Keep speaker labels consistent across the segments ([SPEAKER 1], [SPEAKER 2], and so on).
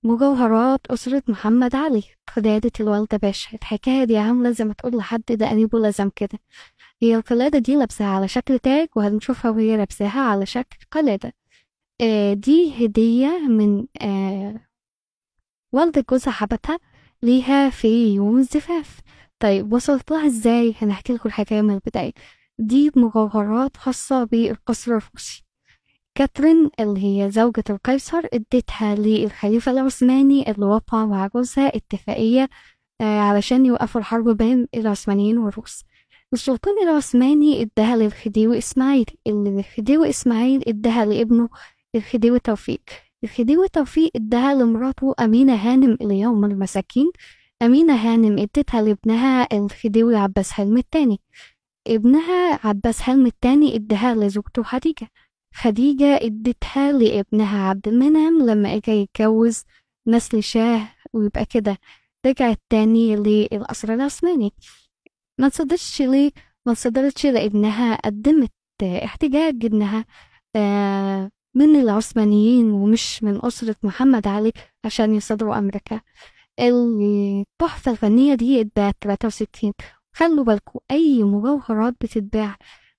[SPEAKER 1] مجوهرات أسرة محمد علي قلادة الوالدة باشا. الحكاية دي عاملة زي ما تقول لحد ده قريبه لازم كده. هي القلادة دي لابساها على شكل تاج، وهنشوفها وهي لابساها على شكل قلادة. دي هدية من والدة جوزها حبتها ليها في يوم الزفاف. طيب وصلت لها ازاي؟ هنحكي لكم الحكاية من البداية. دي مجوهرات خاصة بالقصر الروسي. كاترين اللي هي زوجة القيصر ادتها للخليفة العثماني اللي وقع مع جوزها اتفاقية علشان يوقفوا الحرب بين العثمانيين والروس. السلطان العثماني اداها للخديوي إسماعيل، اللي الخديوي إسماعيل اداها لابنه الخديوي توفيق. الخديوي توفيق اداها لمراته أمينة هانم اللي هم المساكين. أمينة هانم ادتها لابنها الخديوي عباس حلمي التاني. ابنها عباس حلمي التاني اداها لزوجته خديجة. خديجة ادتها لابنها عبد المنعم لما اجى يتجوز نسل شاه، ويبقى كده رجعت تاني للقصر العثماني. ما تصدرش ليه؟ ما تصدرتش لابنها قدمت احتجاج انها من العثمانيين ومش من أسرة محمد علي عشان يصدروا أمريكا. التحفة الفنية دي اتباعت 63. خلوا بالكوا أي مجوهرات بتتباع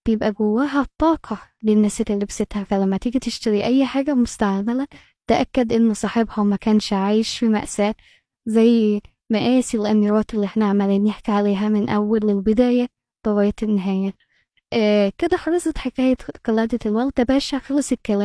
[SPEAKER 1] بيبقى جواها طاقة للناس اللي لبستها، فلما تيجي تشتري أي حاجة مستعملة تأكد إن صاحبها ما كانش عايش في مأساة زي مآسي الأميرات اللي احنا عمالين نحكي عليها من أول البداية لغاية النهاية. كده خلصت حكاية قلادة الوالدة باشا، خلص الكلام.